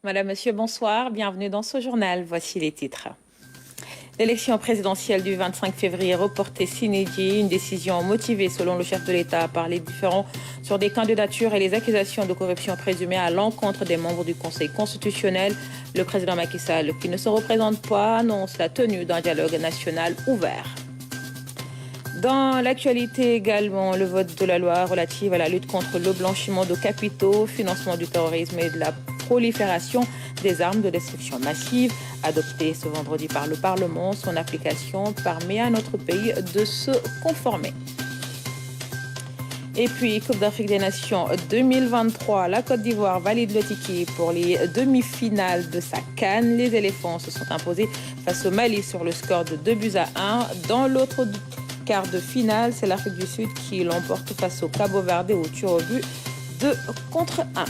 Madame, Monsieur, bonsoir. Bienvenue dans ce journal. Voici les titres. L'élection présidentielle du 25 février reportée sine die, une décision motivée selon le chef de l'État par les différends sur des candidatures et les accusations de corruption présumées à l'encontre des membres du Conseil constitutionnel. Le président Macky Sall, qui ne se représente pas, annonce la tenue d'un dialogue national ouvert. Dans l'actualité également, le vote de la loi relative à la lutte contre le blanchiment de capitaux, financement du terrorisme et de la prolifération des armes de destruction massive, adopté ce vendredi par le Parlement. Son application permet à notre pays de se conformer. Et puis, Coupe d'Afrique des Nations 2023, la Côte d'Ivoire valide le ticket pour les demi-finales de sa CAN. Les éléphants se sont imposés face au Mali sur le score de 2-1. Dans l'autre quart de finale, c'est l'Afrique du Sud qui l'emporte face au Cabo Verde au tir au but 2-1.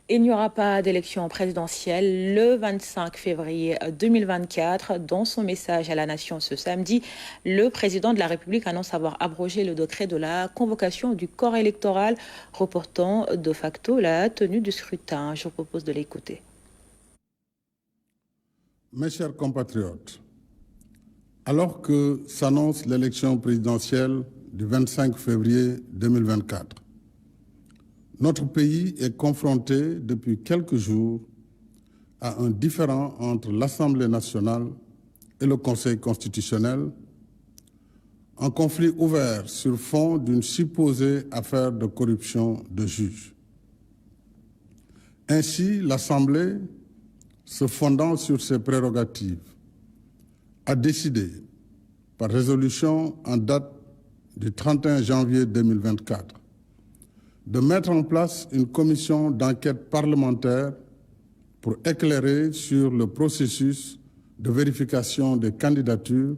Il n'y aura pas d'élection présidentielle le 25 février 2024. Dans son message à la nation ce samedi, le président de la République annonce avoir abrogé le décret de la convocation du corps électoral, reportant de facto la tenue du scrutin. Je vous propose de l'écouter. Mes chers compatriotes, alors que s'annonce l'élection présidentielle du 25 février 2024, notre pays est confronté depuis quelques jours à un différend entre l'Assemblée nationale et le Conseil constitutionnel, un conflit ouvert sur fond d'une supposée affaire de corruption de juges. Ainsi, l'Assemblée, se fondant sur ses prérogatives, a décidé, par résolution en date du 31 janvier 2024, de mettre en place une commission d'enquête parlementaire pour éclairer sur le processus de vérification des candidatures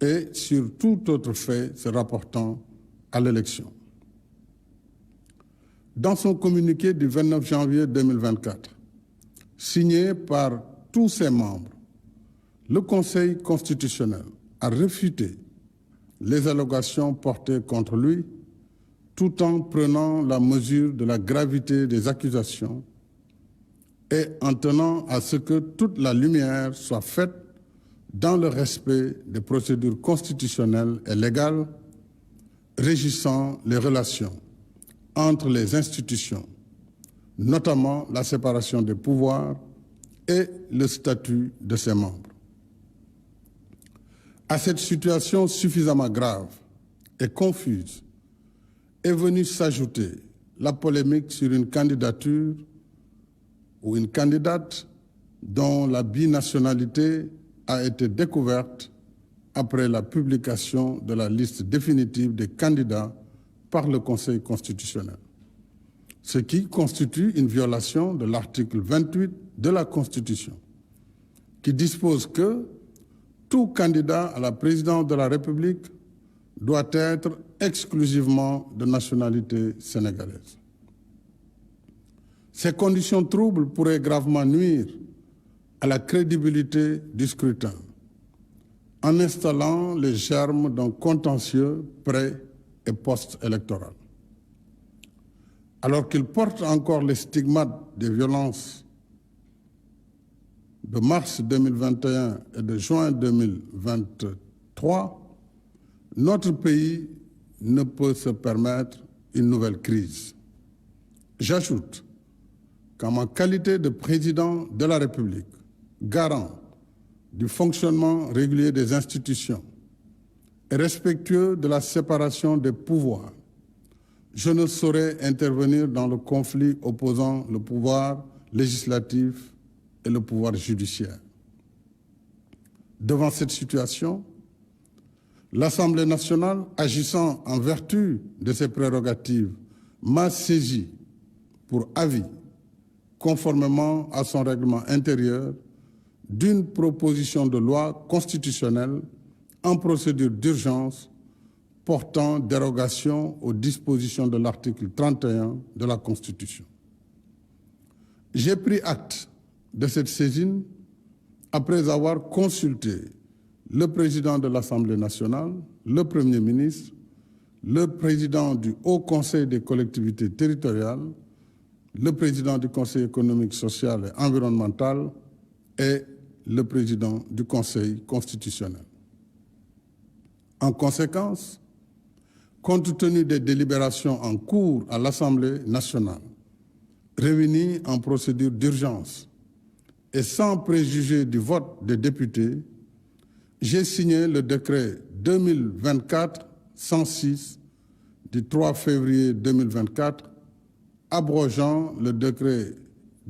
et sur tout autre fait se rapportant à l'élection. Dans son communiqué du 29 janvier 2024, signé par tous ses membres, le Conseil constitutionnel a réfuté les allégations portées contre lui tout en prenant la mesure de la gravité des accusations et en tenant à ce que toute la lumière soit faite dans le respect des procédures constitutionnelles et légales régissant les relations entre les institutions, notamment la séparation des pouvoirs et le statut de ses membres. À cette situation suffisamment grave et confuse, est venue s'ajouter la polémique sur une candidature ou une candidate dont la binationalité a été découverte après la publication de la liste définitive des candidats par le Conseil constitutionnel, ce qui constitue une violation de l'article 28 de la Constitution, qui dispose que tout candidat à la présidence de la République doit être exclusivement de nationalité sénégalaise. Ces conditions troubles pourraient gravement nuire à la crédibilité du scrutin en installant les germes d'un contentieux pré- et post-électoral. Alors qu'il porte encore les stigmates des violences de mars 2021 et de juin 2023, notre pays ne peut se permettre une nouvelle crise. J'ajoute qu'en ma qualité de président de la République, garant du fonctionnement régulier des institutions et respectueux de la séparation des pouvoirs, je ne saurais intervenir dans le conflit opposant le pouvoir législatif et le pouvoir judiciaire. Devant cette situation, l'Assemblée nationale, agissant en vertu de ses prérogatives, m'a saisi pour avis, conformément à son règlement intérieur, d'une proposition de loi constitutionnelle en procédure d'urgence portant dérogation aux dispositions de l'article 31 de la Constitution. J'ai pris acte de cette saisine après avoir consulté le président de l'Assemblée nationale, le Premier ministre, le président du Haut Conseil des collectivités territoriales, le président du Conseil économique, social et environnemental et le président du Conseil constitutionnel. En conséquence, compte tenu des délibérations en cours à l'Assemblée nationale, réunie en procédure d'urgence et sans préjuger du vote des députés, j'ai signé le décret 2024-106 du 3 février 2024 abrogeant le décret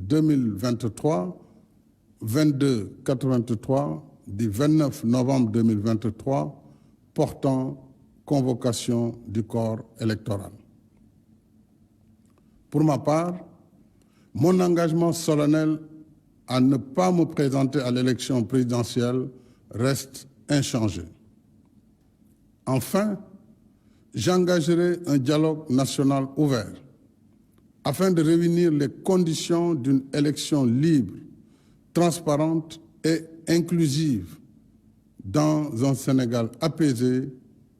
2023-2283 du 29 novembre 2023 portant convocation du corps électoral. Pour ma part, mon engagement solennel à ne pas me présenter à l'élection présidentielle reste inchangé. Enfin, j'engagerai un dialogue national ouvert afin de réunir les conditions d'une élection libre, transparente et inclusive dans un Sénégal apaisé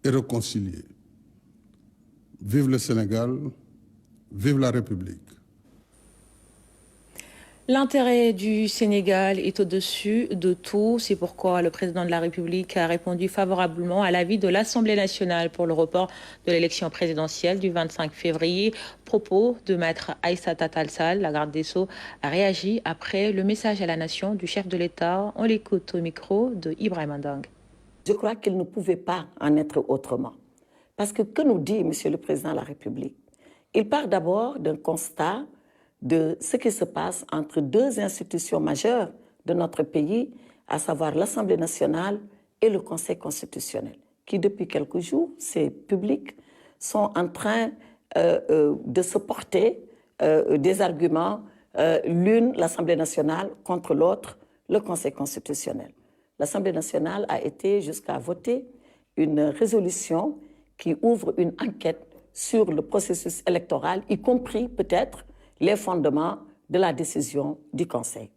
et réconcilié. Vive le Sénégal, vive la République. L'intérêt du Sénégal est au-dessus de tout. C'est pourquoi le président de la République a répondu favorablement à l'avis de l'Assemblée nationale pour le report de l'élection présidentielle du 25 février. Propos de maître Aïssata Tall Sall, la garde des Sceaux, a réagi après le message à la nation du chef de l'État. On l'écoute au micro de Ibrahima Ndang. Je crois qu'il ne pouvait pas en être autrement. Parce que nous dit Monsieur le Président de la République? Il part d'abord d'un constat de ce qui se passe entre deux institutions majeures de notre pays, à savoir l'Assemblée nationale et le Conseil constitutionnel, qui depuis quelques jours, c'est public, sont en train de se porter des arguments, l'une, l'Assemblée nationale, contre l'autre, le Conseil constitutionnel. L'Assemblée nationale a été jusqu'à voter une résolution qui ouvre une enquête sur le processus électoral, y compris peut-être les fondements de la décision du Conseil.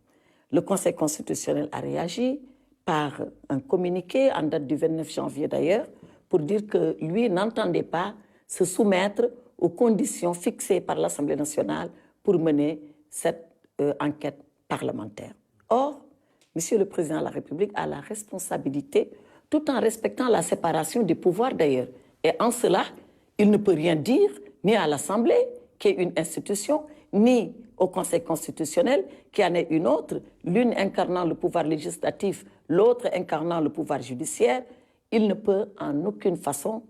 Le Conseil constitutionnel a réagi par un communiqué en date du 29 janvier d'ailleurs, pour dire que lui n'entendait pas se soumettre aux conditions fixées par l'Assemblée nationale pour mener cette enquête parlementaire. Or, Monsieur le Président de la République a la responsabilité, tout en respectant la séparation des pouvoirs d'ailleurs. Et en cela, il ne peut rien dire ni à l'Assemblée, qui est une institution, ni au Conseil constitutionnel, qui en est une autre, l'une incarnant le pouvoir législatif, l'autre incarnant le pouvoir judiciaire. Il ne peut en aucune façon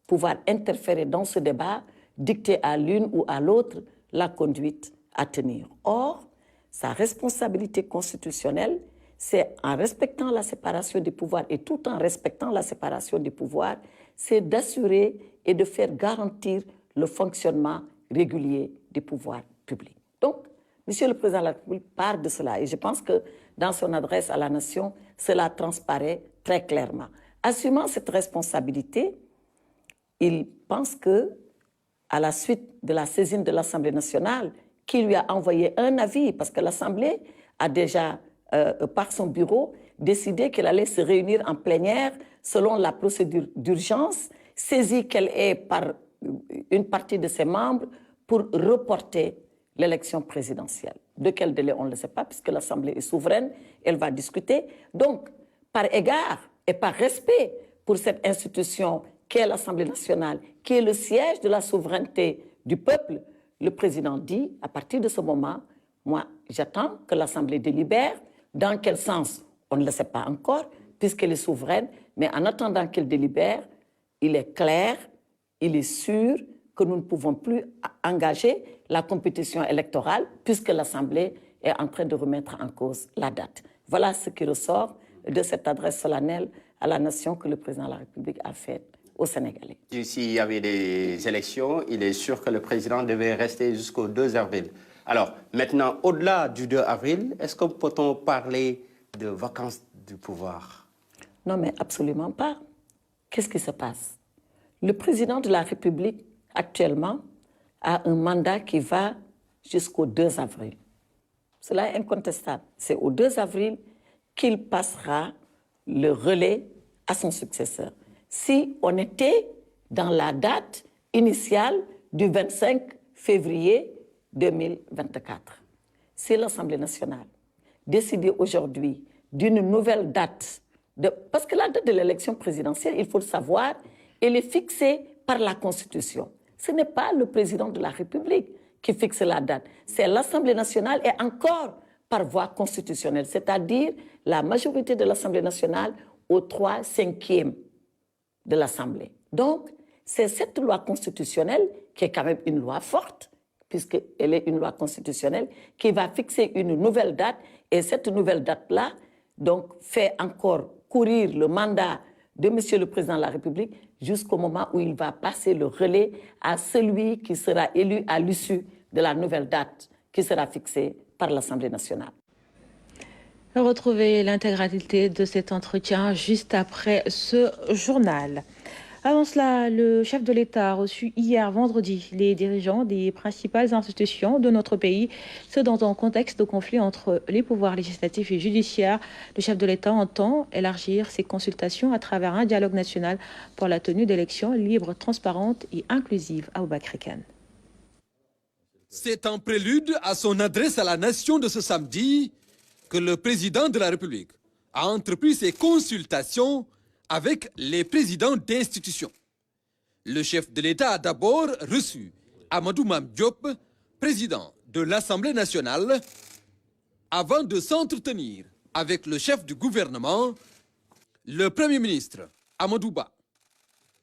pouvoir interférer dans ce débat, dicter à l'une ou à l'autre la conduite à tenir. Or, sa responsabilité constitutionnelle, c'est en respectant la séparation des pouvoirs et tout en respectant la séparation des pouvoirs, c'est d'assurer et de faire garantir le fonctionnement régulier des pouvoirs publics. Donc, Monsieur le Président de la République part de cela et je pense que dans son adresse à la nation, cela transparaît très clairement. Assumant cette responsabilité, il pense que, à la suite de la saisine de l'Assemblée nationale, qui lui a envoyé un avis, parce que l'Assemblée a déjà, par son bureau, décidé qu'elle allait se réunir en plénière selon la procédure d'urgence, saisie qu'elle est par une partie de ses membres pour reporter l'élection présidentielle. De quel délai, on ne le sait pas, puisque l'Assemblée est souveraine, elle va discuter. Donc, par égard et par respect pour cette institution qu'est l'Assemblée nationale, qui est le siège de la souveraineté du peuple, le président dit, à partir de ce moment, moi, j'attends que l'Assemblée délibère. Dans quel sens, on ne le sait pas encore, puisqu'elle est souveraine, mais en attendant qu'elle délibère, il est clair, il est sûr que nous ne pouvons plus engager la compétition électorale puisque l'Assemblée est en train de remettre en cause la date. Voilà ce qui ressort de cette adresse solennelle à la nation que le président de la République a faite aux Sénégalais. S'il y avait des élections, il est sûr que le président devait rester jusqu'au 2 avril. Alors, maintenant, au-delà du 2 avril, est-ce que peut-on parler de vacances du pouvoir? Non, mais absolument pas. Qu'est-ce qui se passe? Le président de la République, actuellement, a un mandat qui va jusqu'au 2 avril. Cela est incontestable. C'est au 2 avril qu'il passera le relais à son successeur. Si on était dans la date initiale du 25 février 2024. Si l'Assemblée nationale décide aujourd'hui d'une nouvelle date, parce que la date de l'élection présidentielle, il faut le savoir, elle est fixée par la Constitution. Ce n'est pas le président de la République qui fixe la date, c'est l'Assemblée nationale et encore par voie constitutionnelle, c'est-à-dire la majorité de l'Assemblée nationale aux 3/5 de l'Assemblée. Donc, c'est cette loi constitutionnelle, qui est quand même une loi forte, puisqu'elle est une loi constitutionnelle, qui va fixer une nouvelle date, et cette nouvelle date-là, donc, fait encore courir le mandat de M. le Président de la République jusqu'au moment où il va passer le relais à celui qui sera élu à l'issue de la nouvelle date qui sera fixée par l'Assemblée nationale. Retrouvez l'intégralité de cet entretien juste après ce journal. Avant cela, le chef de l'État a reçu hier vendredi les dirigeants des principales institutions de notre pays, ce dans un contexte de conflit entre les pouvoirs législatifs et judiciaires. Le chef de l'État entend élargir ses consultations à travers un dialogue national pour la tenue d'élections libres, transparentes et inclusives. Aboubakry Kane. C'est en prélude à son adresse à la nation de ce samedi que le président de la République a entrepris ses consultations avec les présidents d'institutions. Le chef de l'État a d'abord reçu Amadou Mame Diop, président de l'Assemblée nationale, avant de s'entretenir avec le chef du gouvernement, le Premier ministre Amadou Ba.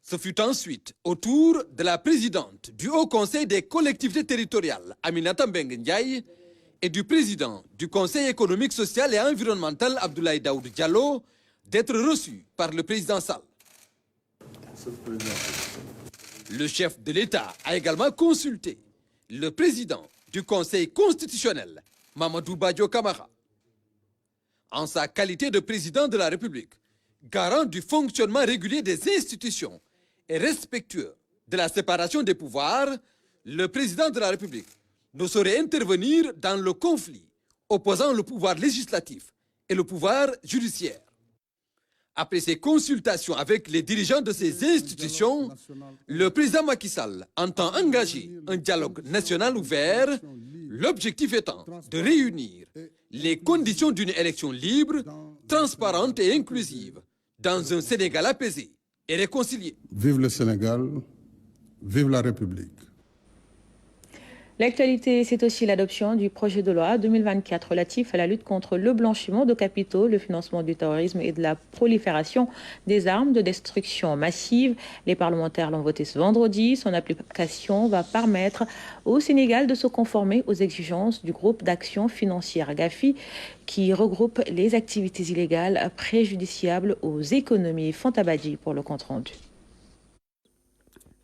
Ce fut ensuite au tour de la présidente du Haut Conseil des collectivités territoriales, Aminata Mbengue Ndiaye, et du président du Conseil économique, social et environnemental, Abdoulaye Daoud Diallo, d'être reçu par le président Sall. Le chef de l'État a également consulté le président du Conseil constitutionnel, Mamadou Badio Camara. En sa qualité de président de la République, garant du fonctionnement régulier des institutions et respectueux de la séparation des pouvoirs, le président de la République ne saurait intervenir dans le conflit opposant le pouvoir législatif et le pouvoir judiciaire. Après ses consultations avec les dirigeants de ces institutions, le président Macky Sall entend engager un dialogue national ouvert, l'objectif étant de réunir les conditions d'une élection libre, transparente et inclusive dans un Sénégal apaisé et réconcilié. Vive le Sénégal, vive la République. L'actualité, c'est aussi l'adoption du projet de loi 2024 relatif à la lutte contre le blanchiment de capitaux, le financement du terrorisme et de la prolifération des armes de destruction massive. Les parlementaires l'ont voté ce vendredi. Son application va permettre au Sénégal de se conformer aux exigences du groupe d'action financière GAFI, qui regroupe les activités illégales préjudiciables aux économies. Fantabadji pour le compte-rendu.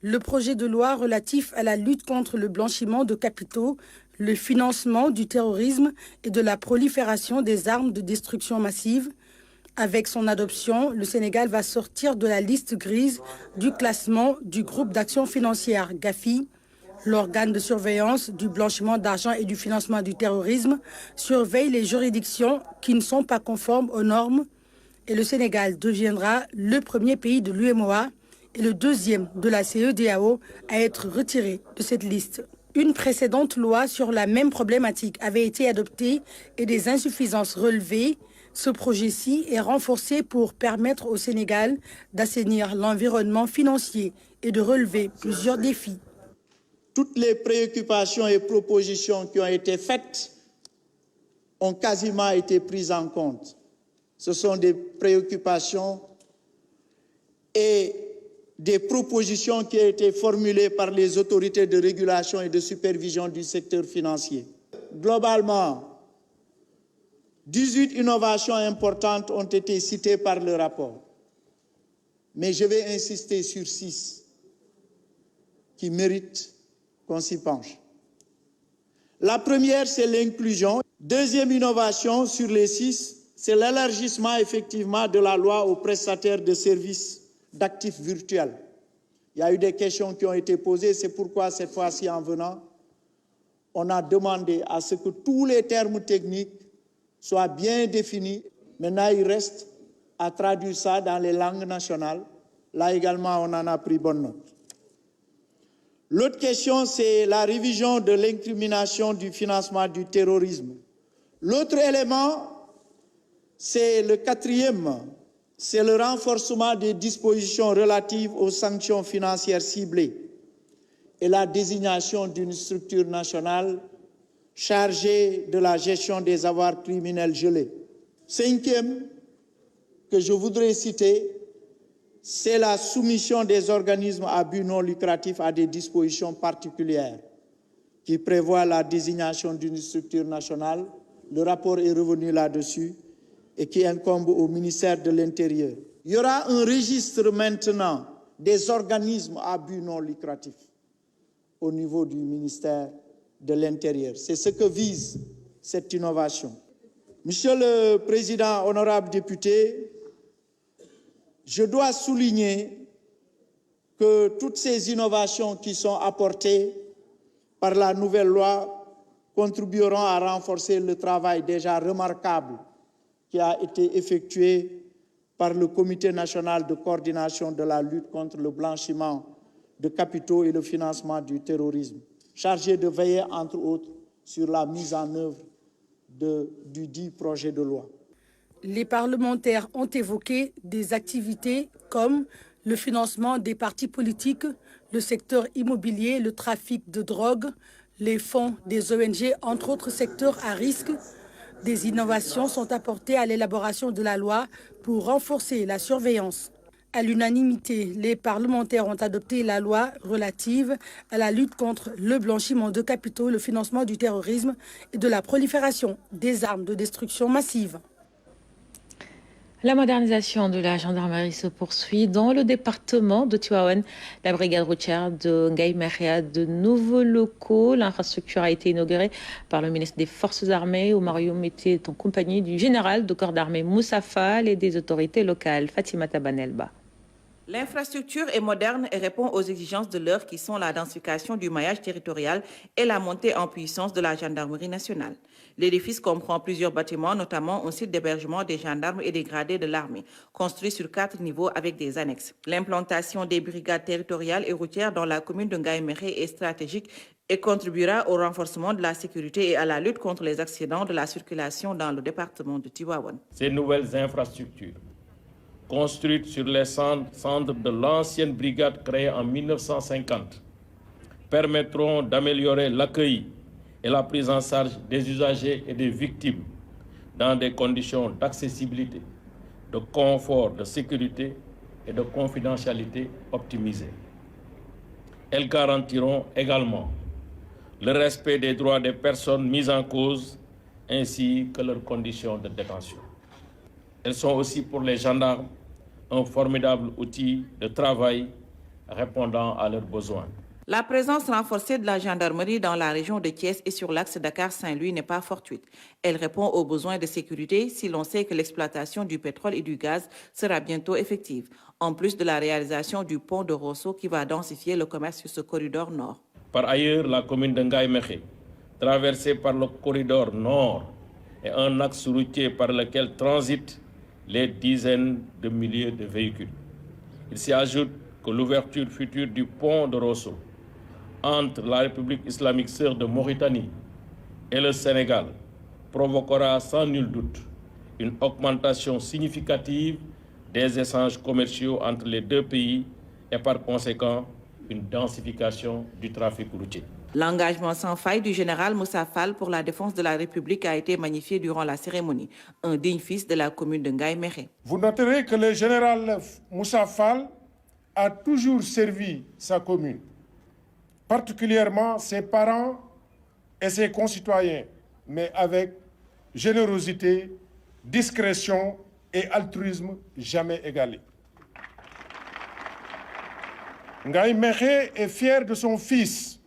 Le projet de loi relatif à la lutte contre le blanchiment de capitaux, le financement du terrorisme et de la prolifération des armes de destruction massive. Avec son adoption, le Sénégal va sortir de la liste grise du classement du groupe d'action financière GAFI. L'organe de surveillance du blanchiment d'argent et du financement du terrorisme surveille les juridictions qui ne sont pas conformes aux normes et le Sénégal deviendra le premier pays de l'UEMOA et le deuxième de la CEDEAO à être retiré de cette liste. Une précédente loi sur la même problématique avait été adoptée et des insuffisances relevées. Ce projet-ci est renforcé pour permettre au Sénégal d'assainir l'environnement financier et de relever plusieurs défis. Toutes les préoccupations et propositions qui ont été faites ont quasiment été prises en compte. Ce sont des préoccupations et des propositions qui ont été formulées par les autorités de régulation et de supervision du secteur financier. Globalement, 18 innovations importantes ont été citées par le rapport. Mais je vais insister sur 6 qui méritent qu'on s'y penche. La première, c'est l'inclusion. Deuxième innovation sur les 6, c'est l'élargissement effectivement de la loi aux prestataires de services d'actifs virtuels. Il y a eu des questions qui ont été posées, c'est pourquoi cette fois-ci en venant, on a demandé à ce que tous les termes techniques soient bien définis. Maintenant, il reste à traduire ça dans les langues nationales. Là également, on en a pris bonne note. L'autre question, c'est la révision de l'incrimination du financement du terrorisme. L'autre élément, c'est le quatrième, c'est le renforcement des dispositions relatives aux sanctions financières ciblées et la désignation d'une structure nationale chargée de la gestion des avoirs criminels gelés. Cinquième, que je voudrais citer, c'est la soumission des organismes à but non lucratif à des dispositions particulières qui prévoient la désignation d'une structure nationale. Le rapport est revenu là-dessus et qui incombe au ministère de l'Intérieur. Il y aura un registre maintenant des organismes à but non lucratif au niveau du ministère de l'Intérieur. C'est ce que vise cette innovation. Monsieur le Président, honorables députés, je dois souligner que toutes ces innovations qui sont apportées par la nouvelle loi contribueront à renforcer le travail déjà remarquable qui a été effectué par le Comité national de coordination de la lutte contre le blanchiment de capitaux et le financement du terrorisme, chargé de veiller, entre autres, sur la mise en œuvre du dit projet de loi. Les parlementaires ont évoqué des activités comme le financement des partis politiques, le secteur immobilier, le trafic de drogue, les fonds des ONG, entre autres secteurs à risque. Des innovations sont apportées à l'élaboration de la loi pour renforcer la surveillance. À l'unanimité, les parlementaires ont adopté la loi relative à la lutte contre le blanchiment de capitaux, le financement du terrorisme et de la prolifération des armes de destruction massive. La modernisation de la gendarmerie se poursuit dans le département de Tivaouane. La brigade routière de Ngaye Mékhé a de nouveaux locaux. L'infrastructure a été inaugurée par le ministre des Forces armées. Oumar Youm était en compagnie du général de corps d'armée Moussa Fall et des autorités locales. Fatimata Banelba. L'infrastructure est moderne et répond aux exigences de l'heure qui sont la densification du maillage territorial et la montée en puissance de la gendarmerie nationale. L'édifice comprend plusieurs bâtiments, notamment un site d'hébergement des gendarmes et des gradés de l'armée, construit sur 4 niveaux avec des annexes. L'implantation des brigades territoriales et routières dans la commune de Ngaye Mékhé est stratégique et contribuera au renforcement de la sécurité et à la lutte contre les accidents de la circulation dans le département de Tivaouane. Ces nouvelles infrastructures, construites sur les cendres de l'ancienne brigade créée en 1950, permettront d'améliorer l'accueil et la prise en charge des usagers et des victimes dans des conditions d'accessibilité, de confort, de sécurité et de confidentialité optimisées. Elles garantiront également le respect des droits des personnes mises en cause ainsi que leurs conditions de détention. Elles sont aussi pour les gendarmes un formidable outil de travail répondant à leurs besoins. La présence renforcée de la gendarmerie dans la région de Thiès et sur l'axe Dakar-Saint-Louis n'est pas fortuite. Elle répond aux besoins de sécurité si l'on sait que l'exploitation du pétrole et du gaz sera bientôt effective, en plus de la réalisation du pont de Rosso qui va densifier le commerce sur ce corridor nord. Par ailleurs, la commune de Ngaye Mékhé, traversée par le corridor nord, est un axe routier par lequel transitent les dizaines de milliers de véhicules. Il s'y ajoute que l'ouverture future du pont de Rosso entre la République islamique sœur de Mauritanie et le Sénégal provoquera sans nul doute une augmentation significative des échanges commerciaux entre les deux pays et par conséquent une densification du trafic routier. L'engagement sans faille du général Moussa Fall pour la défense de la République a été magnifié durant la cérémonie, un digne fils de la commune de Ngaye Mékhé. Vous noterez que le général Moussa Fall a toujours servi sa commune, particulièrement ses parents et ses concitoyens, mais avec générosité, discrétion et altruisme jamais égalés. Ngaye Mékhé est fier de son fils.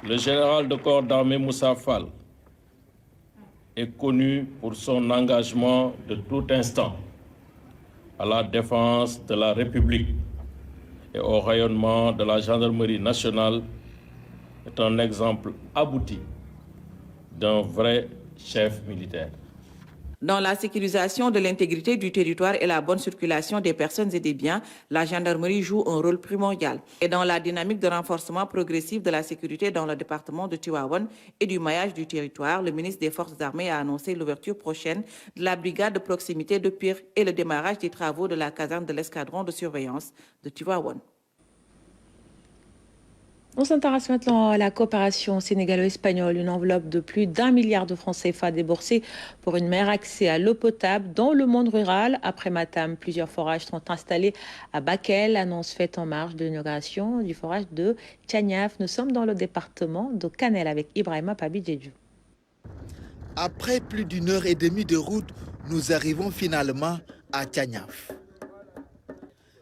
Le général de corps d'armée Moussa Fall est connu pour son engagement de tout instant à la défense de la République et au rayonnement de la gendarmerie nationale, est un exemple abouti d'un vrai chef militaire. Dans la sécurisation de l'intégrité du territoire et la bonne circulation des personnes et des biens, la gendarmerie joue un rôle primordial. Et dans la dynamique de renforcement progressif de la sécurité dans le département de Tivaouane et du maillage du territoire, le ministre des Forces armées a annoncé l'ouverture prochaine de la brigade de proximité de Pire et le démarrage des travaux de la caserne de l'escadron de surveillance de Tivaouane. On s'intéresse maintenant à la coopération sénégalo-espagnole. Une enveloppe de plus d'1 milliard de francs CFA déboursée pour une meilleur accès à l'eau potable dans le monde rural. Après Matam, plusieurs forages sont installés à Bakel. Annonce faite en marge de l'inauguration du forage de Tchagnaf. Nous sommes dans le département de Canel avec Ibrahima Pabi-Djedjou. Après plus d'une heure et demie de route, nous arrivons finalement à Tchagnaf.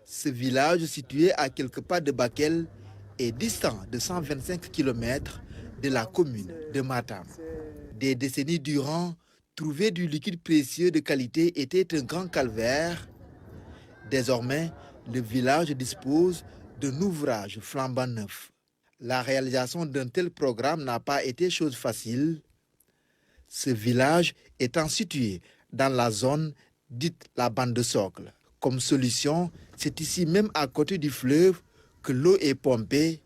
Ce village situé à quelques pas de Bakel est distant de 125 km de la commune de Matam. Des décennies durant, trouver du liquide précieux de qualité était un grand calvaire. Désormais, le village dispose d'un ouvrage flambant neuf. La réalisation d'un tel programme n'a pas été chose facile. Ce village étant situé dans la zone dite la bande de socle. Comme solution, c'est ici même à côté du fleuve que l'eau est pompée,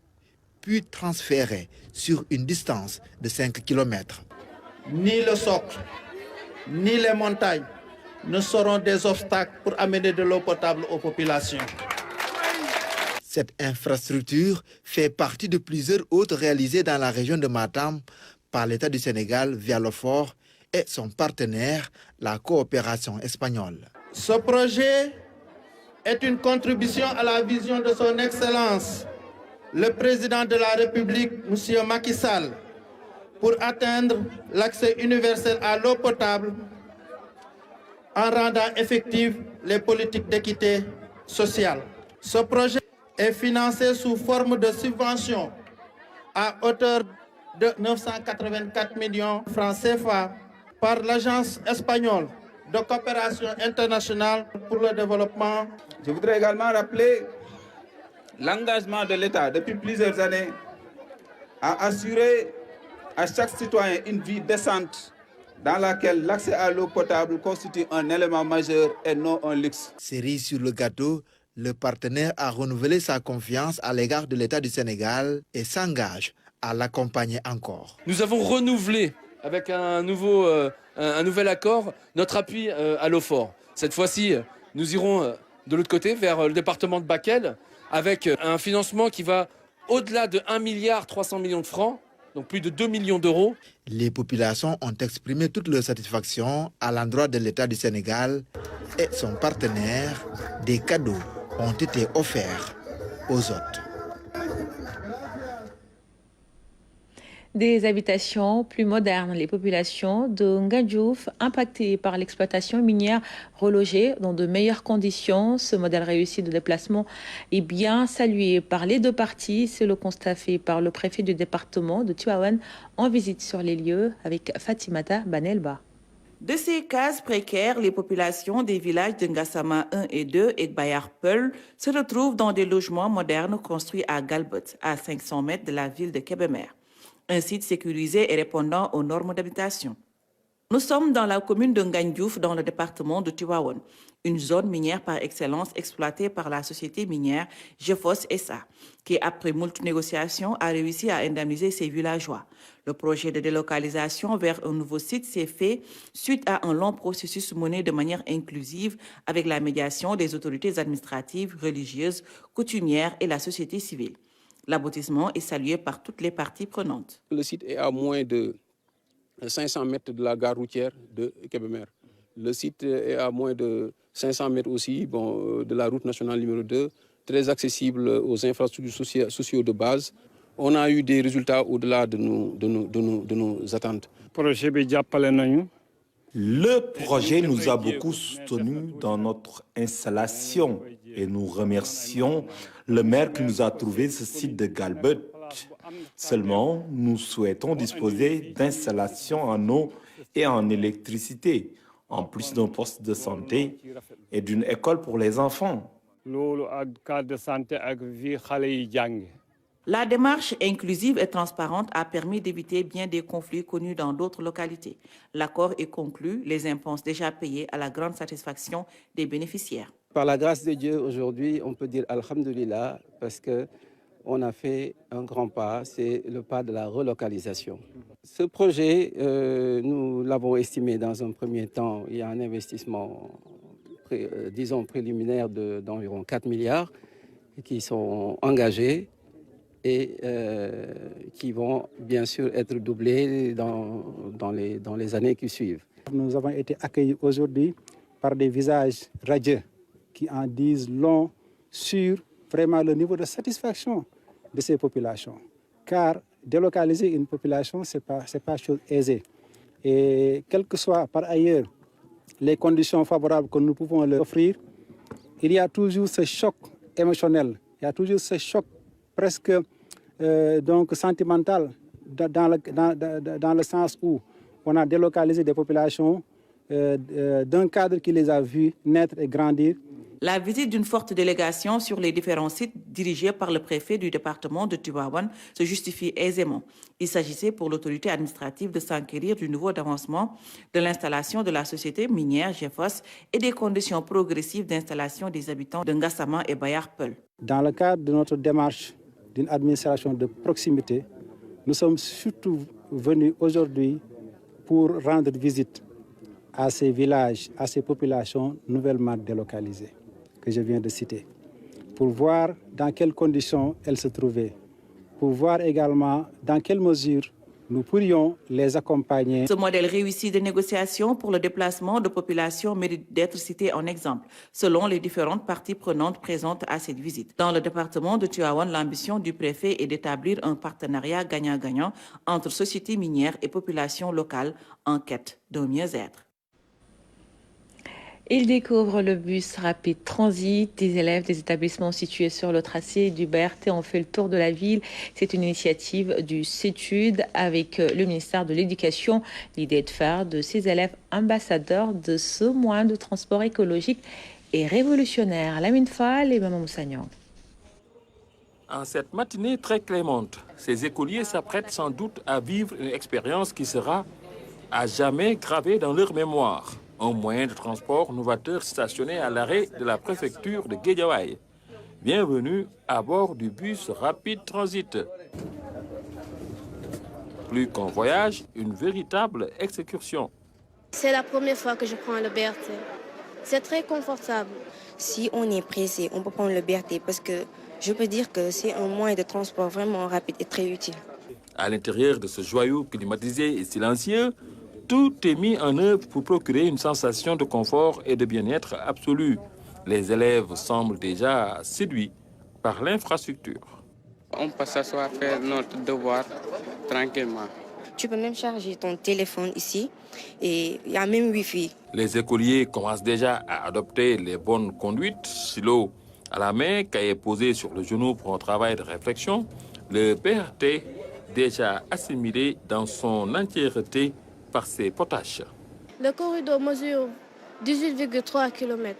puis transférée sur une distance de 5 km. Ni le socle, ni les montagnes ne seront des obstacles pour amener de l'eau potable aux populations. Cette infrastructure fait partie de plusieurs autres réalisées dans la région de Matam par l'État du Sénégal via l'OFOR et son partenaire, la coopération espagnole. Ce projet est une contribution à la vision de son Excellence, le président de la République, M. Macky Sall, pour atteindre l'accès universel à l'eau potable en rendant effectives les politiques d'équité sociale. Ce projet est financé sous forme de subvention à hauteur de 984 millions de francs CFA par l'Agence espagnole de coopération internationale pour le développement. Je voudrais également rappeler l'engagement de l'État depuis plusieurs années à assurer à chaque citoyen une vie décente dans laquelle l'accès à l'eau potable constitue un élément majeur et non un luxe. Cerise sur le gâteau, le partenaire a renouvelé sa confiance à l'égard de l'État du Sénégal et s'engage à l'accompagner encore. Nous avons renouvelé avec un nouvel accord notre appui à l'OFOR. Cette fois-ci, nous irons de l'autre côté vers le département de Bakel avec un financement qui va au-delà de 1,3 milliard de francs, donc plus de 2 millions d'euros. Les populations ont exprimé toute leur satisfaction à l'endroit de l'État du Sénégal et son partenaire. Des cadeaux ont été offerts aux hôtes. Des habitations plus modernes, les populations de Ngandjouf impactées par l'exploitation minière relogées dans de meilleures conditions. Ce modèle réussi de déplacement est bien salué par les deux parties. C'est le constat fait par le préfet du département de Tivaouane en visite sur les lieux avec Fatimata Banelba. De ces cases précaires, les populations des villages de Ngassama 1 et 2 et Bayar Peul se retrouvent dans des logements modernes construits à Galbot, à 500 mètres de la ville de Kébémer. Un site sécurisé et répondant aux normes d'habitation. Nous sommes dans la commune de Ngandjouf, dans le département de Tivaouane, une zone minière par excellence exploitée par la société minière GEFOS SA, qui, après moult négociations, a réussi à indemniser ses villageois. Le projet de délocalisation vers un nouveau site s'est fait suite à un long processus mené de manière inclusive avec la médiation des autorités administratives, religieuses, coutumières et la société civile. L'aboutissement est salué par toutes les parties prenantes. Le site est à moins de 500 mètres de la gare routière de Kébémer. Le site est à moins de 500 mètres aussi de la route nationale numéro 2, très accessible aux infrastructures sociales de base. On a eu des résultats au-delà de nos attentes. Le projet nous a beaucoup soutenus dans notre installation et nous remercions le maire qui nous a trouvé ce site de Galbot. Seulement, nous souhaitons disposer d'installations en eau et en électricité, en plus d'un poste de santé et d'une école pour les enfants. La démarche inclusive et transparente a permis d'éviter bien des conflits connus dans d'autres localités. L'accord est conclu, les impôts déjà payés à la grande satisfaction des bénéficiaires. Par la grâce de Dieu, aujourd'hui, on peut dire Alhamdulillah parce qu'on a fait un grand pas, c'est le pas de la relocalisation. Ce projet, nous l'avons estimé dans un premier temps, il y a un investissement, disons, préliminaire d'environ 4 milliards qui sont engagés et qui vont bien sûr être doublés dans les années qui suivent. Nous avons été accueillis aujourd'hui par des visages radieux qui en disent long sur vraiment le niveau de satisfaction de ces populations. Car délocaliser une population, ce n'est pas chose aisée. Et quelles que soient par ailleurs les conditions favorables que nous pouvons leur offrir, il y a toujours ce choc émotionnel, il y a toujours ce choc presque donc sentimental dans le sens où on a délocalisé des populations d'un cadre qui les a vus naître et grandir. La visite d'une forte délégation sur les différents sites dirigés par le préfet du département de Tivaouane se justifie aisément. Il s'agissait pour l'autorité administrative de s'enquérir du niveau d'avancement de l'installation de la société minière GEFOS et des conditions progressives d'installation des habitants de Ngassama et Bayar Peul. Dans le cadre de notre démarche d'une administration de proximité, nous sommes surtout venus aujourd'hui pour rendre visite à ces villages, à ces populations nouvellement délocalisées que je viens de citer, pour voir dans quelles conditions elles se trouvaient, pour voir également dans quelle mesure nous pourrions les accompagner. Ce modèle réussi de négociation pour le déplacement de populations mérite d'être cité en exemple, selon les différentes parties prenantes présentes à cette visite. Dans le département de Tivaouane, l'ambition du préfet est d'établir un partenariat gagnant-gagnant entre sociétés minières et populations locales en quête d'un mieux-être. Ils découvrent le bus rapide transit. Des élèves des établissements situés sur le tracé du BRT ont fait le tour de la ville. C'est une initiative du CETUD avec le ministère de l'Éducation. L'idée est de faire de ces élèves ambassadeurs de ce moyen de transport écologique et révolutionnaire. Lamine Fall et Maman Moussagnan. En cette matinée très clémente, ces écoliers s'apprêtent sans doute à vivre une expérience qui sera à jamais gravée dans leur mémoire. Un moyen de transport novateur stationné à l'arrêt de la préfecture de Guédiawaye. Bienvenue à bord du bus rapide transit. Plus qu'un voyage, une véritable excursion. C'est la première fois que je prends le BRT. C'est très confortable. Si on est pressé, on peut prendre le BRT parce que je peux dire que c'est un moyen de transport vraiment rapide et très utile. À l'intérieur de ce joyau climatisé et silencieux, tout est mis en œuvre pour procurer une sensation de confort et de bien-être absolu. Les élèves semblent déjà séduits par l'infrastructure. On peut s'asseoir, faire notre devoir tranquillement. Tu peux même charger ton téléphone ici et il y a même Wi-Fi. Les écoliers commencent déjà à adopter les bonnes conduites, stylo à la main, cahier posé sur le genou pour un travail de réflexion. Le BRT déjà assimilé dans son entièreté par ses potaches. Le corridor mesure 18,3 km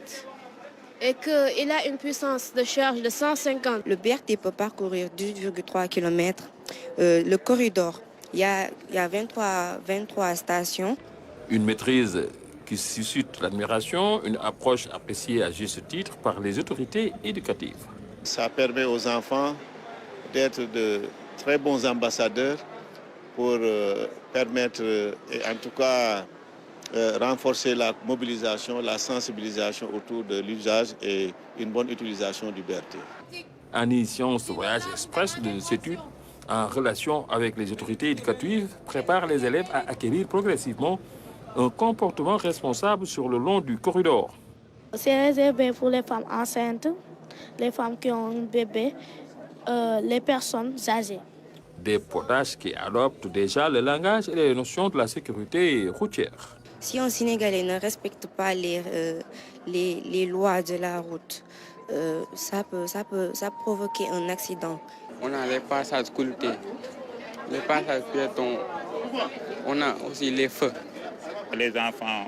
et qu'il a une puissance de charge de 150. Le BRT peut parcourir 18,3 km. Le corridor, il y a 23 stations. Une maîtrise qui suscite l'admiration, une approche appréciée à juste titre par les autorités éducatives. Ça permet aux enfants d'être de très bons ambassadeurs pour permettre, et en tout cas, renforcer la mobilisation, la sensibilisation autour de l'usage et une bonne utilisation du BRT. En initiant ce voyage express de CETUD, en relation avec les autorités éducatives, prépare les élèves à acquérir progressivement un comportement responsable sur le long du corridor. C'est réservé pour les femmes enceintes, les femmes qui ont un bébé, les personnes âgées. Des potages qui adoptent déjà le langage et les notions de la sécurité routière. Si un Sénégalais ne respecte pas les lois de la route, ça peut provoquer un accident. On a les passages sculptés, les passages piétons, on a aussi les feux. Les enfants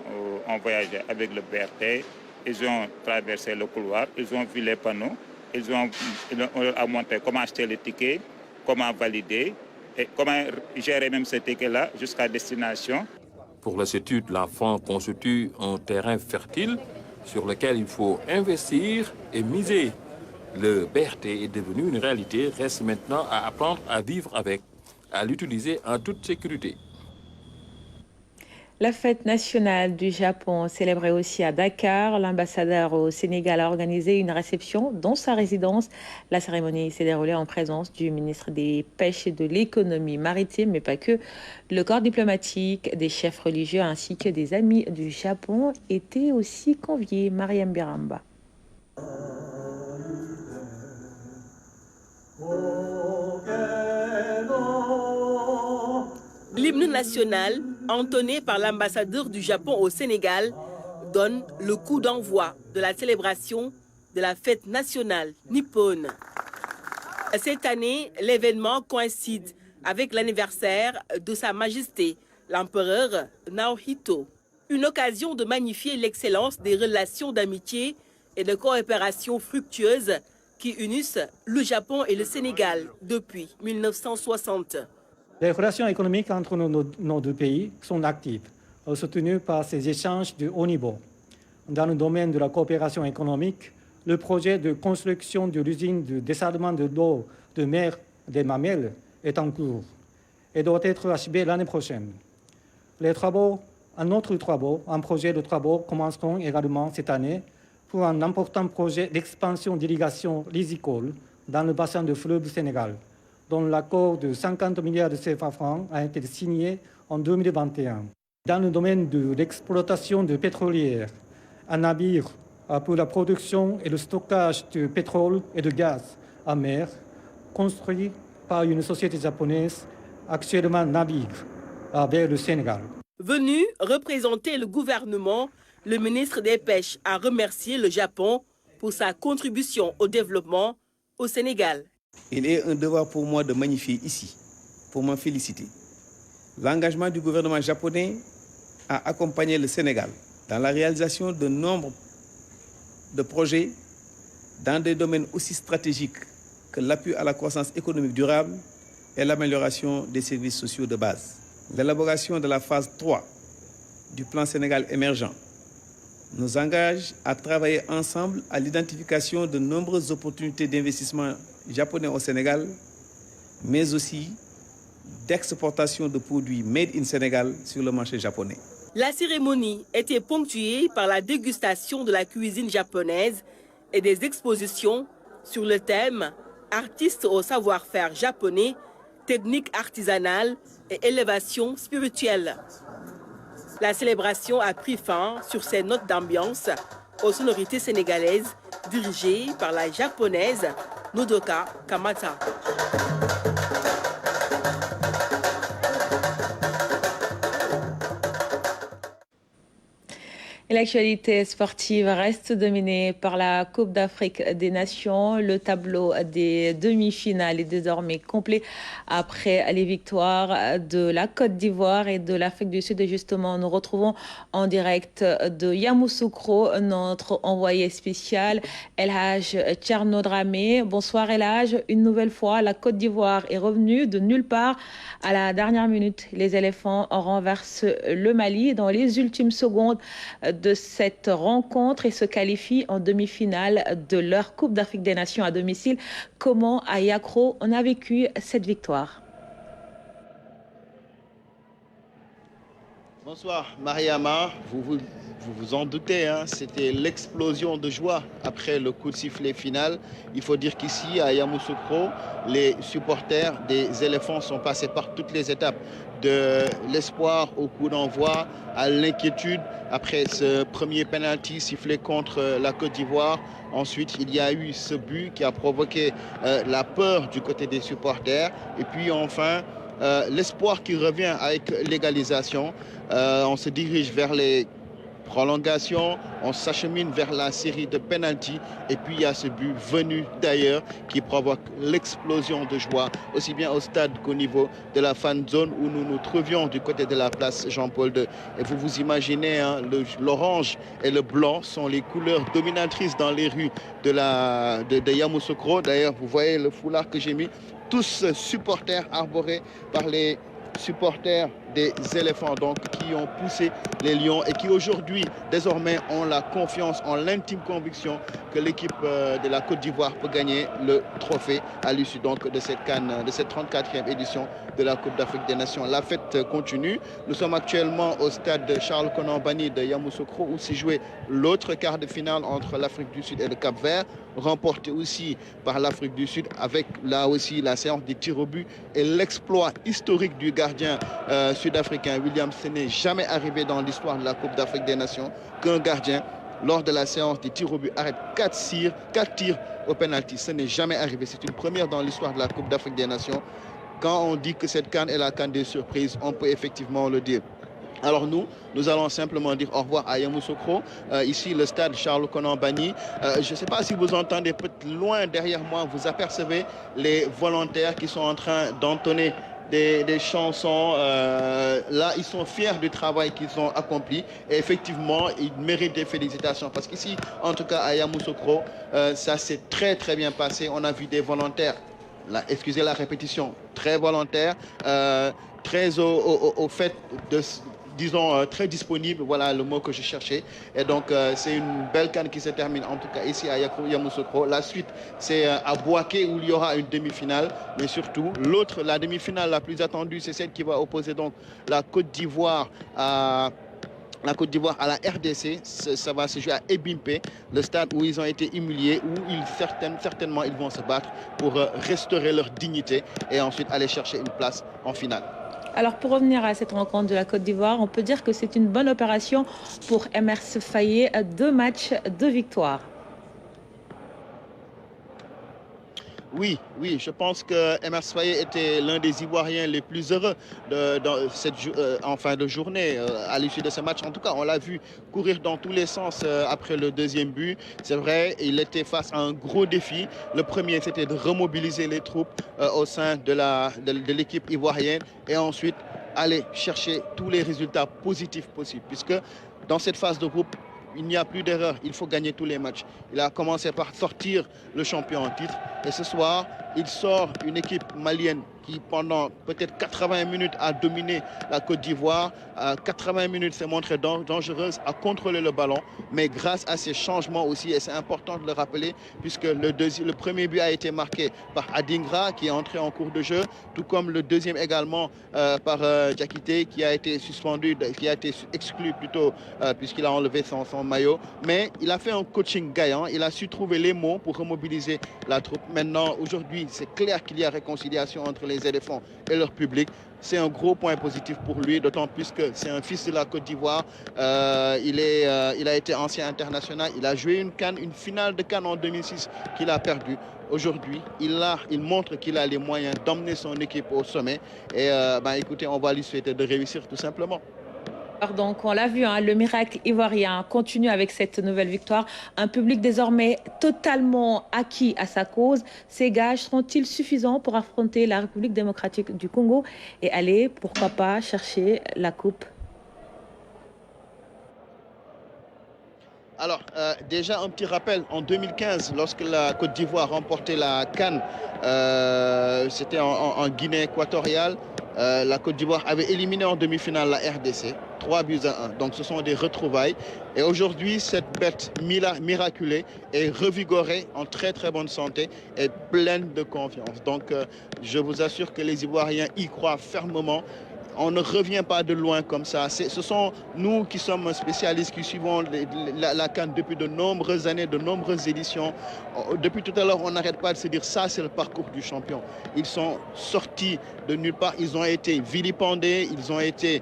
ont voyagé avec le BRT, ils ont traversé le couloir, ils ont vu les panneaux, on leur a montré comment acheter les tickets. comment valider et comment gérer même ce ticket-là jusqu'à destination. Pour la CETUD, l'enfant constitue un terrain fertile sur lequel il faut investir et miser. Le BRT est devenu une réalité, reste maintenant à apprendre à vivre avec, à l'utiliser en toute sécurité. La fête nationale du Japon célébrée aussi à Dakar. L'ambassadeur au Sénégal a organisé une réception dans sa résidence. La cérémonie s'est déroulée en présence du ministre des Pêches et de l'économie maritime, mais pas que. Le corps diplomatique, des chefs religieux ainsi que des amis du Japon étaient aussi conviés. Mariam Biramba. L'hymne national, entonné par l'ambassadeur du Japon au Sénégal, donne le coup d'envoi de la célébration de la fête nationale nippone. Cette année, l'événement coïncide avec l'anniversaire de Sa Majesté, l'empereur Naruhito. Une occasion de magnifier l'excellence des relations d'amitié et de coopération fructueuses qui unissent le Japon et le Sénégal depuis 1960. Les relations économiques entre nos deux pays sont actives, soutenues par ces échanges de haut niveau. Dans le domaine de la coopération économique, le projet de construction de l'usine de dessalement de l'eau de mer des Mamelles est en cours et doit être achevé l'année prochaine. Un projet de travaux commenceront également cette année pour un important projet d'expansion d'irrigation lysicole dans le bassin du fleuve Sénégal, dont l'accord de 50 milliards de CFA francs a été signé en 2021. Dans le domaine de l'exploitation de pétrolière, un navire pour la production et le stockage de pétrole et de gaz en mer, construit par une société japonaise, actuellement navigue vers le Sénégal. Venu représenter le gouvernement, le ministre des Pêches a remercié le Japon pour sa contribution au développement au Sénégal. Il est un devoir pour moi de magnifier ici, pour m'en féliciter. L'engagement du gouvernement japonais a accompagné le Sénégal dans la réalisation de nombre de projets dans des domaines aussi stratégiques que l'appui à la croissance économique durable et l'amélioration des services sociaux de base. L'élaboration de la phase 3 du plan Sénégal émergent nous engage à travailler ensemble à l'identification de nombreuses opportunités d'investissement japonais au Sénégal, mais aussi d'exportation de produits made in Sénégal sur le marché japonais. La cérémonie était ponctuée par la dégustation de la cuisine japonaise et des expositions sur le thème « Artistes au savoir-faire japonais, techniques artisanales et élévation spirituelle ». La célébration a pris fin sur ces notes d'ambiance aux sonorités sénégalaises dirigées par la japonaise Nodoka Kamata. Et l'actualité sportive reste dominée par la Coupe d'Afrique des Nations. Le tableau des demi-finales est désormais complet après les victoires de la Côte d'Ivoire et de l'Afrique du Sud. Et justement, nous retrouvons en direct de Yamoussoukro notre envoyé spécial, El Hadj Thierno Dramé. Bonsoir El Hadj. Une nouvelle fois, la Côte d'Ivoire est revenue de nulle part à la dernière minute. Les éléphants renversent le Mali dans les ultimes secondes de cette rencontre et se qualifient en demi-finale de leur Coupe d'Afrique des Nations à domicile. Comment à Yaoundé on a vécu cette victoire? Bonsoir Mariama, vous vous en doutez, hein, c'était l'explosion de joie après le coup de sifflet final. Il faut dire qu'ici à Yamoussoukro, les supporters des éléphants sont passés par toutes les étapes, de l'espoir au coup d'envoi, à l'inquiétude après ce premier penalty sifflé contre la Côte d'Ivoire. Ensuite, il y a eu ce but qui a provoqué la peur du côté des supporters. Et puis enfin, l'espoir qui revient avec l'égalisation. On se dirige vers les prolongation, on s'achemine vers la série de pénaltys et puis il y a ce but venu d'ailleurs qui provoque l'explosion de joie, aussi bien au stade qu'au niveau de la fan zone où nous nous trouvions du côté de la place Jean-Paul II. Et vous vous imaginez, hein, l'orange et le blanc sont les couleurs dominatrices dans les rues de Yamoussoukro. D'ailleurs, vous voyez le foulard que j'ai mis, tous supporters arborés par les supporters des éléphants donc qui ont poussé les lions et qui aujourd'hui désormais ont la confiance, ont l'intime conviction que l'équipe de la Côte d'Ivoire peut gagner le trophée à l'issue donc de cette CAN, de cette 34e édition de la Coupe d'Afrique des Nations. La fête continue. Nous sommes actuellement au stade Charles Konan Banny de Yamoussoukro où s'est joué l'autre quart de finale entre l'Afrique du Sud et le Cap-Vert, remporté aussi par l'Afrique du Sud avec là aussi la séance des tirs au but et l'exploit historique du gardien sud-africain Williams. Ce n'est jamais arrivé dans l'histoire de la Coupe d'Afrique des Nations qu'un gardien, lors de la séance des tirs au but, arrête 4 tirs au penalty. Ce n'est jamais arrivé. C'est une première dans l'histoire de la Coupe d'Afrique des Nations. Quand on dit que cette CAN est la CAN des surprises, on peut effectivement le dire. Alors nous allons simplement dire au revoir à Yamoussoukro. Ici, le stade Charles Konan Banny. Je ne sais pas si vous entendez, peut-être loin derrière moi, vous apercevez les volontaires qui sont en train d'entonner des chansons. Là, ils sont fiers du travail qu'ils ont accompli. Et effectivement, ils méritent des félicitations. Parce qu'ici, en tout cas à Yamoussoukro, ça s'est très très bien passé. On a vu des volontaires, excusez la répétition, très volontaires, très au fait de... disons, très disponible, voilà le mot que je cherchais. Et donc, c'est une belle CAN qui se termine, en tout cas ici à Yamoussoukro. La suite, c'est à Bouaké où il y aura une demi-finale. Mais surtout, la demi-finale la plus attendue, c'est celle qui va opposer donc la Côte d'Ivoire à la RDC. Ça va se jouer à Ebimpe, le stade où ils ont été humiliés, où certainement ils vont se battre pour restaurer leur dignité et ensuite aller chercher une place en finale. Alors pour revenir à cette rencontre de la Côte d'Ivoire, on peut dire que c'est une bonne opération pour Emers Faé, 2 matchs, 2 victoires. Oui, je pense que Emers Faé était l'un des Ivoiriens les plus heureux dans cette en fin de journée à l'issue de ce match. En tout cas, on l'a vu courir dans tous les sens après le deuxième but. C'est vrai, il était face à un gros défi. Le premier, c'était de remobiliser les troupes au sein de l'équipe ivoirienne et ensuite aller chercher tous les résultats positifs possibles. Puisque dans cette phase de groupe, il n'y a plus d'erreur, il faut gagner tous les matchs. Il a commencé par sortir le champion en titre et ce soir, il sort une équipe malienne qui pendant peut-être 80 minutes a dominé la Côte d'Ivoire. 80 minutes s'est montrée dangereuse, a contrôlé le ballon, mais grâce à ces changements aussi, et c'est important de le rappeler, puisque le premier but a été marqué par Adingra qui est entré en cours de jeu, tout comme le deuxième également par Diakité qui a été suspendu, qui a été exclu plutôt puisqu'il a enlevé son maillot. Mais il a fait un coaching gagnant, il a su trouver les mots pour remobiliser la troupe. Maintenant, aujourd'hui, c'est clair qu'il y a réconciliation entre les éléphants et leur public. C'est un gros point positif pour lui, d'autant plus que c'est un fils de la Côte d'Ivoire. Il a été ancien international. Il a joué une finale de CAN en 2006 qu'il a perdue. Aujourd'hui, il montre qu'il a les moyens d'emmener son équipe au sommet. Et écoutez, on va lui souhaiter de réussir tout simplement. Donc, on l'a vu, hein, le miracle ivoirien continue avec cette nouvelle victoire. Un public désormais totalement acquis à sa cause. Ces gages seront-ils suffisants pour affronter la République démocratique du Congo et aller, pourquoi pas, chercher la coupe? Alors, déjà un petit rappel, en 2015, lorsque la Côte d'Ivoire remportait la CAN, c'était en Guinée équatoriale. La Côte d'Ivoire avait éliminé en demi-finale la RDC, 3-1. Donc ce sont des retrouvailles. Et aujourd'hui, cette bête miraculée est revigorée, en très très bonne santé et pleine de confiance. Donc je vous assure que les Ivoiriens y croient fermement. On ne revient pas de loin comme ça. Ce sont nous qui sommes spécialistes, qui suivons la CAN depuis de nombreuses années, de nombreuses éditions. Depuis tout à l'heure, on n'arrête pas de se dire ça, c'est le parcours du champion. Ils sont sortis de nulle part, ils ont été vilipendés, ils ont été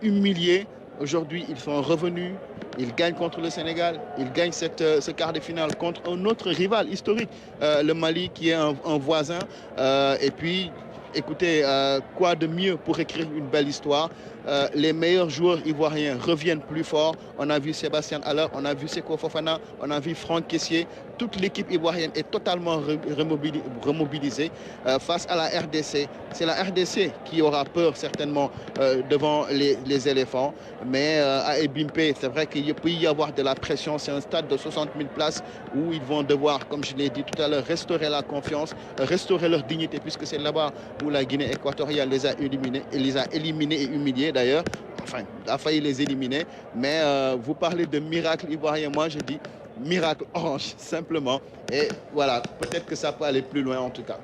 humiliés. Aujourd'hui, ils sont revenus, ils gagnent contre le Sénégal, ils gagnent ce quart de finale contre un autre rival historique, le Mali, qui est un voisin. Et puis, écoutez, quoi de mieux pour écrire une belle histoire? Les meilleurs joueurs ivoiriens reviennent plus forts. On a vu Sébastien Haller, on a vu Seko Fofana, on a vu Franck Kessié. Toute l'équipe ivoirienne est totalement remobilisée face à la RDC. C'est la RDC qui aura peur certainement devant les éléphants. Mais à Ebimpe, c'est vrai qu'il peut y avoir de la pression. C'est un stade de 60 000 places où ils vont devoir, comme je l'ai dit tout à l'heure, restaurer la confiance, restaurer leur dignité, puisque c'est là-bas où la Guinée équatoriale les a éliminés et humiliés d'ailleurs. Enfin, a failli les éliminer. Mais vous parlez de miracle ivoirien, moi je dis miracle orange, simplement. Et voilà, peut-être que ça peut aller plus loin en tout cas.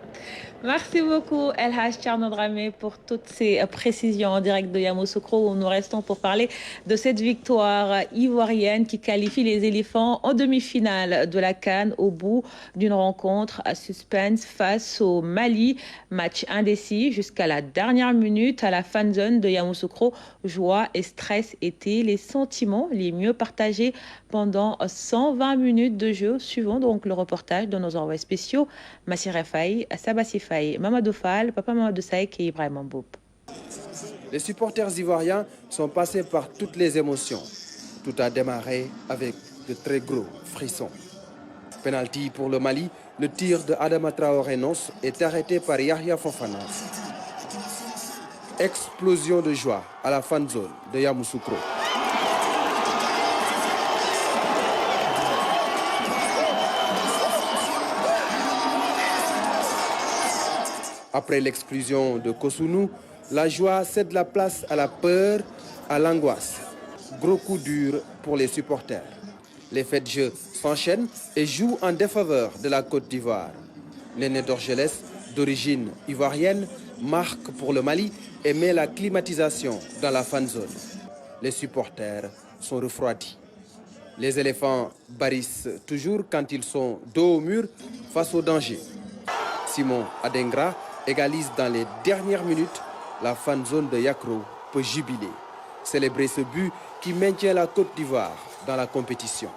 Merci beaucoup El Hadj Thierno Dramé pour toutes ces précisions en direct de Yamoussoukro où nous restons pour parler de cette victoire ivoirienne qui qualifie les éléphants en demi-finale de la CAN au bout d'une rencontre à suspense face au Mali. Match indécis jusqu'à la dernière minute à la fan zone de Yamoussoukro. Joie et stress étaient les sentiments les mieux partagés pendant 120 minutes de jeu. Suivons donc le reportage de nos envoyés spéciaux Massir Faye, Sabassi Faye, Mamadou Fall, Papa Mamadou Saïk et Ibrahim Mboup. Les supporters ivoiriens sont passés par toutes les émotions. Tout a démarré avec de très gros frissons. Penalty pour le Mali, le tir de Adama Traoré Nos est arrêté par Yahya Fofana. Explosion de joie à la fan zone de Yamoussoukro. Après l'exclusion de Kosunu, la joie cède la place à la peur, à l'angoisse. Gros coup dur pour les supporters. Les faits de jeu s'enchaînent et jouent en défaveur de la Côte d'Ivoire. L'aîné d'Orgelès, d'origine ivoirienne, marque pour le Mali et met la climatisation dans la fan zone. Les supporters sont refroidis. Les éléphants barrissent toujours quand ils sont dos au mur face au danger. Simon Adengra égalise dans les dernières minutes. La fan zone de Yakro peut jubiler, célébrer ce but qui maintient la Côte d'Ivoire dans la compétition.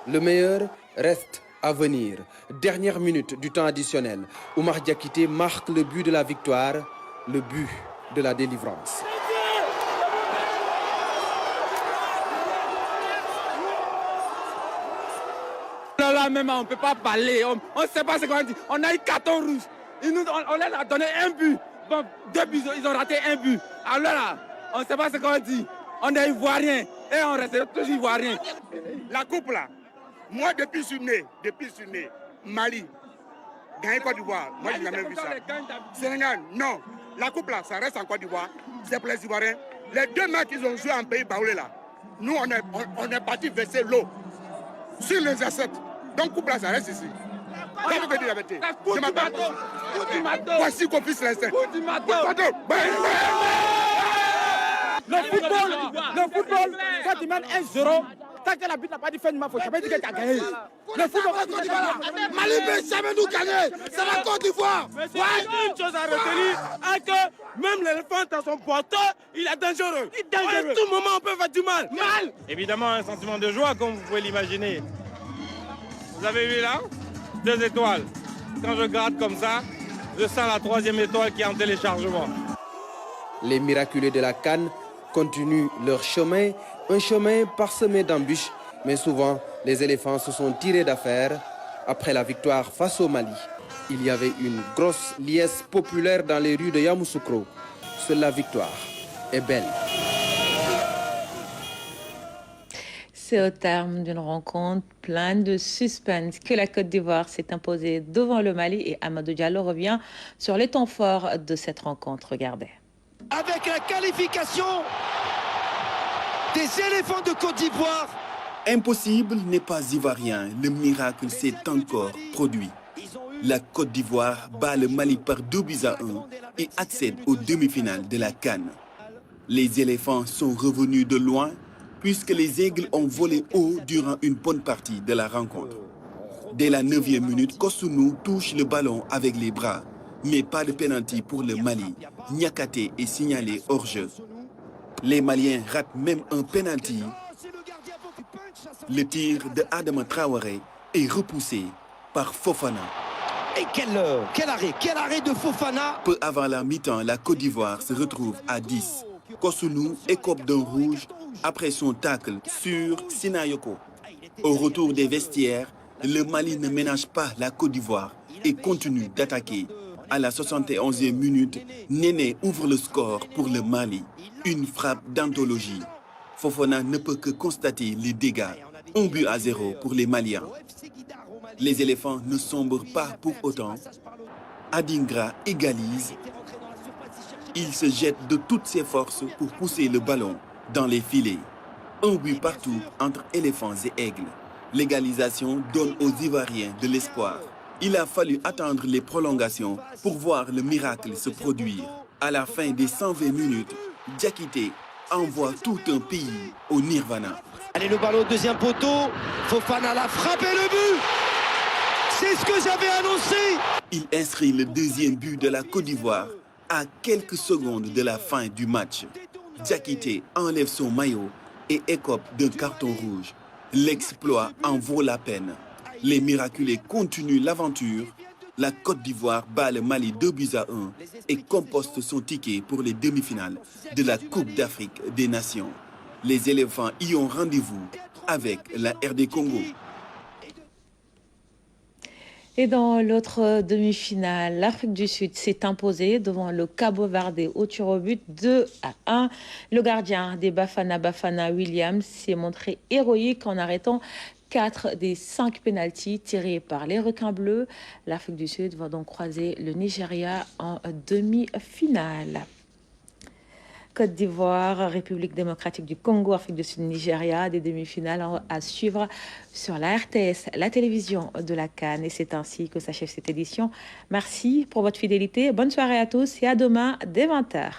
Le meilleur reste à venir. Dernière minute du temps additionnel. Oumar Diakité marque le but de la victoire, le but de la délivrance. Là même, on ne peut pas parler, on ne sait pas ce qu'on dit. On a eu carton rouge, on leur a donné un but. Bon, 2 buts, ils ont raté un but. Alors là, on ne sait pas ce qu'on dit. On est ivoirien et on reste toujours ivoirien. La coupe là, moi depuis que je suis né, Mali, gagné Côte d'Ivoire, moi j'ai jamais vu ça. Sénégal, non. La coupe là, ça reste en Côte d'Ivoire, c'est pour les Ivoiriens. Les 2 matchs qu'ils ont joué en pays baoulé là, nous on est parti verser l'eau sur les assiettes. Donc coupe là, ça reste ici. Comment vous dire la vérité? Je m'appelle. Voici qu'on puisse rester. Le football, quand tu mènes 1-0, tant que la but n'a pas dit fin du match, il faut jamais dire que tu as gagné. Le football, quand tu dis Mali ne peut jamais nous gagner. C'est la Côte d'Ivoire. Il y a une chose à retenir, que même l'éléphant dans son porteur, il est dangereux. À tout moment, on peut faire du mal. Évidemment, un sentiment de joie, comme vous pouvez l'imaginer. Vous avez vu là 2 étoiles. Quand je gratte comme ça, je sens la 3e étoile qui est en téléchargement. Les miraculés de la CAN continuent leur chemin, un chemin parsemé d'embûches, mais souvent les éléphants se sont tirés d'affaire. Après la victoire face au Mali, il y avait une grosse liesse populaire dans les rues de Yamoussoukro. Seule la victoire est belle. C'est au terme d'une rencontre pleine de suspense que la Côte d'Ivoire s'est imposée devant le Mali et Amadou Diallo revient sur les temps forts de cette rencontre. Regardez. Avec la qualification des éléphants de Côte d'Ivoire. Impossible n'est pas ivoirien, le miracle s'est encore produit. La Côte d'Ivoire bat le Mali par 2-1 et accède aux demi-finales de la CAN. Les éléphants sont revenus de loin puisque les aigles ont volé haut durant une bonne partie de la rencontre. Dès la 9e minute, Kosunu touche le ballon avec les bras, mais pas de pénalty pour le Mali. Niakate est signalé hors jeu. Les Maliens ratent même un pénalty Le tir de Adama Traoré est repoussé par Fofana. Et quel arrêt de Fofana. Peu avant la mi-temps, la Côte d'Ivoire se retrouve à 10. Kosunu écope d'un rouge après son tacle sur Sinayoko. Au retour des vestiaires, le Mali ne ménage pas la Côte d'Ivoire et continue d'attaquer. À la 71e minute, Néné ouvre le score pour le Mali. Une frappe d'anthologie. Fofana ne peut que constater les dégâts. 1-0 pour les Maliens. Les éléphants ne sombrent pas pour autant. Adingra égalise. Il se jette de toutes ses forces pour pousser le ballon dans les filets. Un but partout entre éléphants et aigles. L'égalisation donne aux Ivoiriens de l'espoir. Il a fallu attendre les prolongations pour voir le miracle se produire. À la fin des 120 minutes, Diakité envoie tout un pays au nirvana. Allez, le ballon au deuxième poteau. Fofana l'a frappé, le but. C'est ce que j'avais annoncé. Il inscrit le deuxième but de la Côte d'Ivoire à quelques secondes de la fin du match. Diakité enlève son maillot et écope d'un carton rouge. L'exploit en vaut la peine. Les miraculés continuent l'aventure. La Côte d'Ivoire bat le Mali 2-1 et composte son ticket pour les demi-finales de la Coupe d'Afrique des Nations. Les éléphants y ont rendez-vous avec la RD Congo. Et dans l'autre demi-finale, l'Afrique du Sud s'est imposée devant le Cabo-Verde au tir au but 2-1. Le gardien des Bafana Williams s'est montré héroïque en arrêtant 4 des 5 pénaltys tirés par les requins bleus. L'Afrique du Sud va donc croiser le Nigeria en demi-finale. Côte d'Ivoire, République démocratique du Congo, Afrique du Sud, Nigeria, des demi-finales à suivre sur la RTS, la télévision de la CAN. Et c'est ainsi que s'achève cette édition. Merci pour votre fidélité. Bonne soirée à tous et à demain dès 20h.